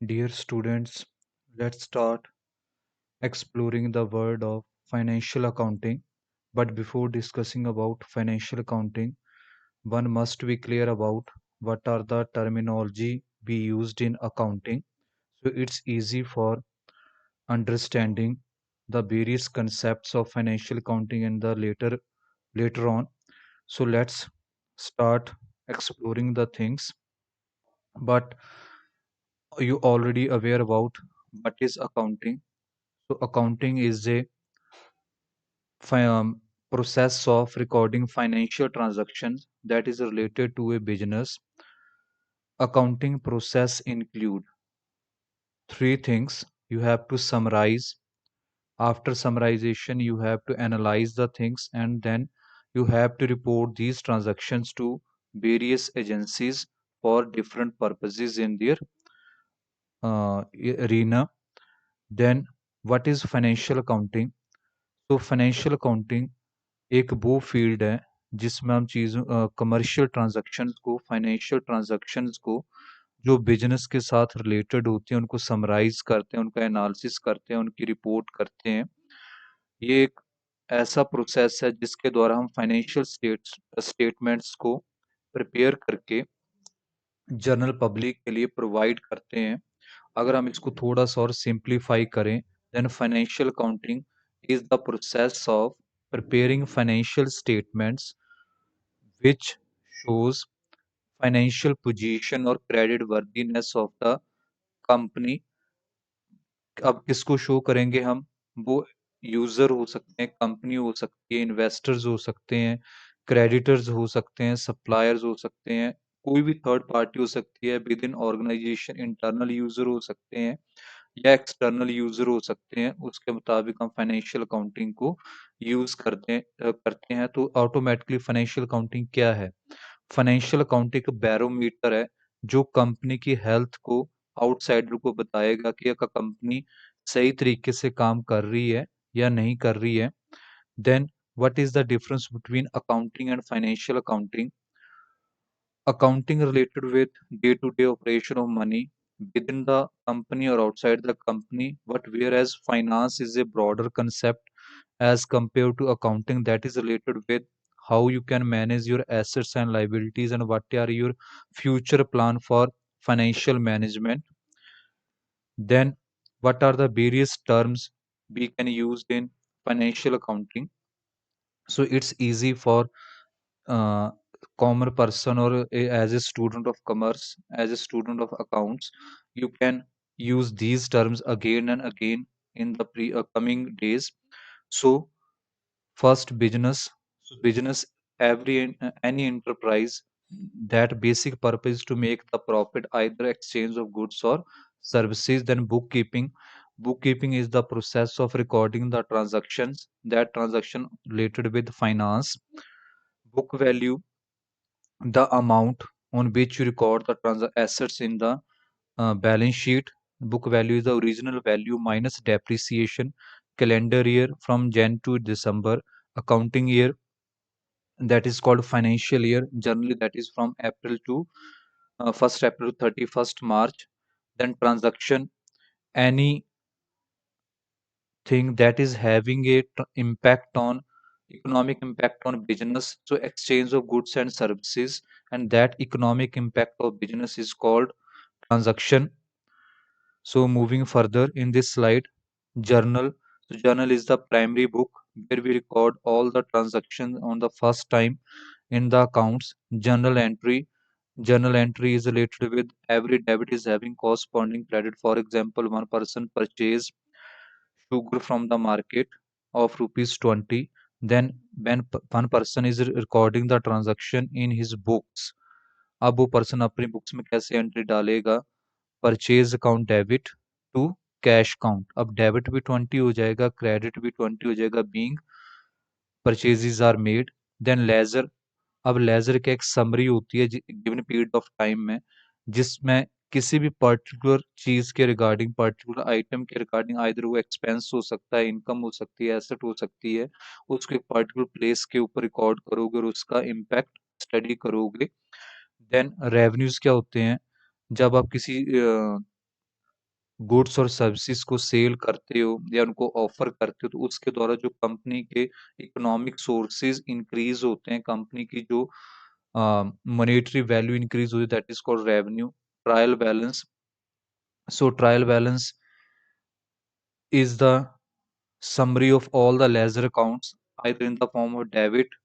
Dear students, let's start exploring the world of financial accounting. But before discussing about financial accounting, one must be clear about what are the terminology we used in accounting. So it's easy for understanding the various concepts of financial accounting in the later on. So let's start exploring the things. But are you already aware about what is accounting? So accounting is a process of recording financial transactions that is related to a business. Accounting process include three things. You have to summarize. After summarization, you have to analyze the things, and then you have to report these transactions to various agencies for different purposes in their arena. Then what is financial accounting? तो financial accounting एक वो field है जिसमें हम चीज़ों commercial transactions को financial transactions को जो बिजनेस के साथ रिलेटेड होती हैं उनको समराइज करते हैं, उनका एनालिसिस करते हैं, उनकी रिपोर्ट करते हैं। ये एक ऐसा प्रोसेस है जिसके द्वारा हम फाइनेंशियल स्टेटमेंट्स को प्रिपेयर करके जनरल पब्लिक के लिए प्रोवाइड करते हैं। अगर हम इसको थोड़ा सा और सिंप्लीफाई करें, then financial accounting is the process of preparing financial statements which shows financial position or credit worthiness of the company। अब किसको शो करेंगे हम? वो यूजर हो सकते हैं, कंपनी हो सकती है, इन्वेस्टर्स हो सकते हैं, क्रेडिटर्स हो सकते हैं, सप्लायर्स हो सकते हैं, कोई भी थर्ड पार्टी हो सकती है within organization, internal user हो सकते हैं या एक्सटर्नल यूजर हो सकते हैं। उसके मुताबिक हम फाइनेंशियल अकाउंटिंग को यूज करते हैं। तो ऑटोमेटिकली फाइनेंशियल अकाउंटिंग क्या है? फाइनेंशियल अकाउंटिंग एक बैरोमीटर है जो कंपनी की हेल्थ को आउटसाइडर को बताएगा कि कंपनी सही तरीके से काम कर रही है या नहीं कर रही है। Then what is the difference between accounting and financial accounting? Accounting related with day-to-day operation of money within the company or outside the company, but whereas finance is a broader concept as compared to accounting that is related with how you can manage your assets and liabilities and what are your future plan for financial management. Then what are the various terms we can use in financial accounting? So it's easy for uh, common person or as a student of commerce, as a student of accounts, you can use these terms again and again in the coming days. So first, business. So business, any enterprise that basic purpose is to make the profit, either exchange of goods or services. Then bookkeeping. Bookkeeping is the process of recording the transactions, that transaction related with finance. Book value, the amount on which you record the assets in the balance sheet. Book value is the original value minus depreciation. Calendar year from Jan to December. Accounting year, that is called financial year. Generally, that is from April to 1st April 31st March. Then transaction, anything that is having a impact on economic impact on business. So exchange of goods and services, and that economic impact of business is called transaction. So moving further in this slide, journal. So journal is the primary book where we record all the transactions on the first time in the accounts. Journal entry. Journal entry is related with every debit is having corresponding credit. For example, one person purchased sugar from the market of rupees 20. Then when one person is recording the transaction in his books, अब वो person अपनी books में कैसे entry डालेगा? Purchase account debit to cash account. अब debit भी 20 हो जाएगा, क्रेडिट भी 20 हो जाएगा, being purchases are made. Then ledger. अब लेजर क्या एक समरी होती है गिवन पीरियड ऑफ टाइम में, जिसमें किसी भी पर्टिकुलर चीज के रिगार्डिंग, पर्टिकुलर आइटम के रिगार्डिंग, आइदर वो एक्सपेंस हो सकता है, इनकम हो सकती है, एसेट हो सकती है, उसको एक पर्टिकुलर प्लेस के ऊपर रिकॉर्ड करोगे और उसका इम्पैक्ट स्टडी करोगे। देन रेवेन्यूज क्या होते हैं? जब आप किसी गुड्स और सर्विसेज को सेल करते हो या उनको ऑफर करते हो, तो उसके द्वारा जो कंपनी के इकोनॉमिक सोर्सेज इंक्रीज होते हैं, कंपनी की जो मॉनेटरी वैल्यू इंक्रीज होती है, that is called revenue. Trial balance, so trial balance is the summary of all the ledger accounts, either in the form of debit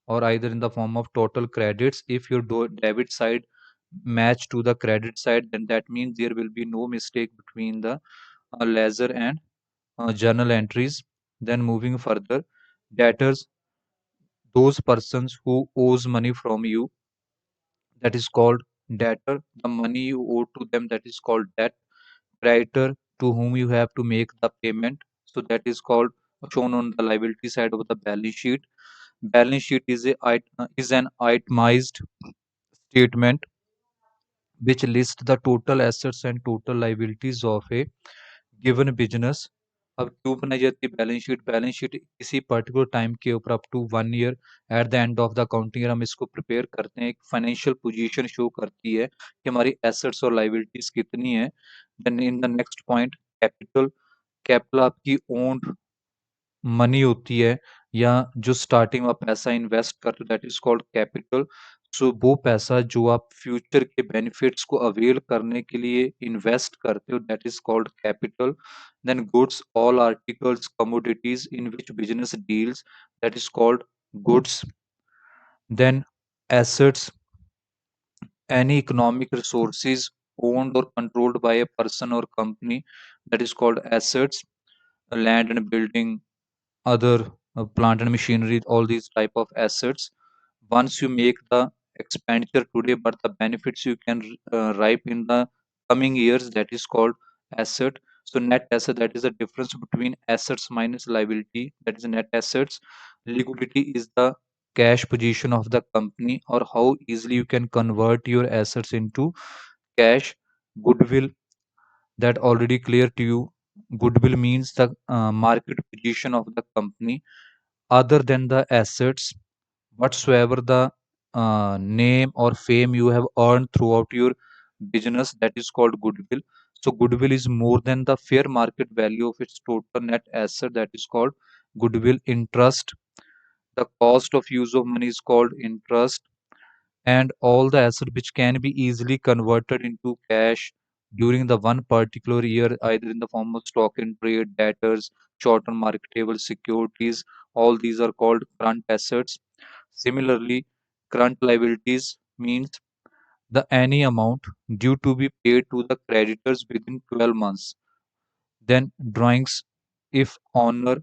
or either in the form of total credits. If your debit side match to the credit side, then that means there will be no mistake between the ledger and journal entries. Then moving further, debtors, those persons who owes money from you, that is called debtor. The money you owe to them, that is called debt. Creditor, to whom you have to make the payment, so that is called shown on the liability side of the balance sheet. Balance sheet is is an itemized statement which lists the total assets and total liabilities of a given business. अब क्यों बनाई जाती है balance sheet? Balance sheet किसी particular time के ऊपर up to 1 year at the end of the accounting year हम इसको प्रिपेयर करते हैं, एक फाइनेंशियल पोजीशन शो करती है कि हमारी एसेट्स और लाइबिलिटीज कितनी है। Then in the next point, capital. Capital आपकी ओन्ड मनी होती है या जो स्टार्टिंग में आप पैसा इन्वेस्ट करते हो, दैट इज कॉल्ड कैपिटल। सो वो पैसा जो आप फ्यूचर के बेनिफिट्स को अवेल करने के लिए इन्वेस्ट करते हो, that is called capital. Then goods, all articles commodities in which business deals, that is called goods. Then assets, any economic resources owned or controlled by a person or company, that is called assets. Land and building, other plant and machinery, all these type of assets. Once you make the expenditure today, but the benefits you can ripe in the coming years, that is called asset. So net asset, that is the difference between assets minus liability, that is net assets. Liquidity is the cash position of the company, or how easily you can convert your assets into cash. Goodwill, that already clear to you. Goodwill means the market position of the company other than the assets, whatsoever the name or fame you have earned throughout your business, that is called goodwill. So goodwill is more than the fair market value of its total net asset, that is called goodwill. Interest, the cost of use of money is called interest. And all the asset which can be easily converted into cash during the one particular year, either in the form of stock in trade, debtors, short-term marketable securities, all these are called current assets. Similarly, current liabilities means the any amount due to be paid to the creditors within 12 months. Then drawings, if owner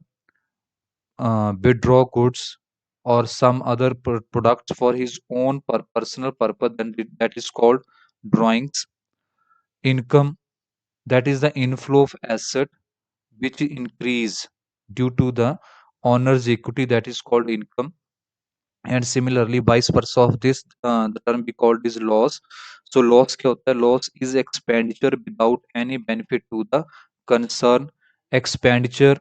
withdraw goods or some other products for his own personal purpose, then that is called drawings. Income, that is the inflow of asset which increase due to the owner's equity, that is called income. And similarly vice versa of this, the term we called is loss. So loss क्या होता है? Loss is expenditure without any benefit to the concern. Expenditure,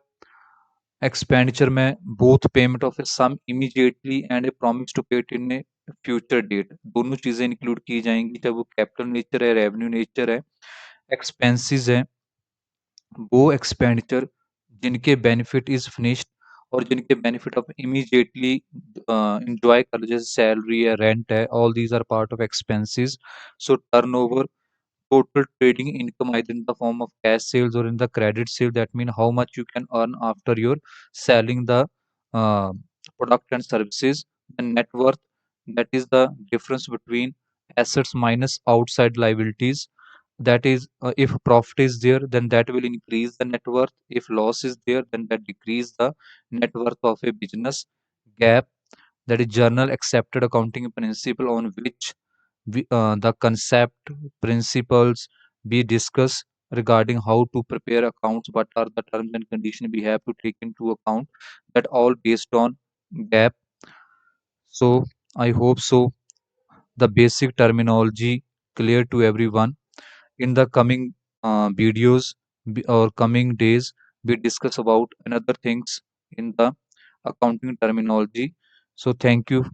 expenditure में both payment of a sum immediately and a promise to pay it in a future date, दोनों चीजें include की जाएंगी, चाहे वो कैपिटल नेचर है, रेवेन्यू नेचर है। Expenses है वो एक्सपेंडिचर जिनके बेनिफिट इज फिनिश्ड और जिनके बेनिफिट ऑफ इमीडिएटली इंजॉय कर लो, जैसे सैलरी है, रेंट है, all these are part of expenses. So turnover, total trading income either in the form of cash sales or in the credit sale, that mean how much you can earn after you're selling the uh, product and services. The net worth, that is the difference between assets minus outside liabilities. That is, if profit is there, then that will increase the net worth. If loss is there, then that decrease the net worth of a business. Gap, that is journal accepted accounting principle on which the concept principles we discuss regarding how to prepare accounts, what are the terms and conditions we have to take into account, that all based on gap. So I hope so the basic terminology clear to everyone. In the coming videos or coming days, we discuss about another things in the accounting terminology. So thank you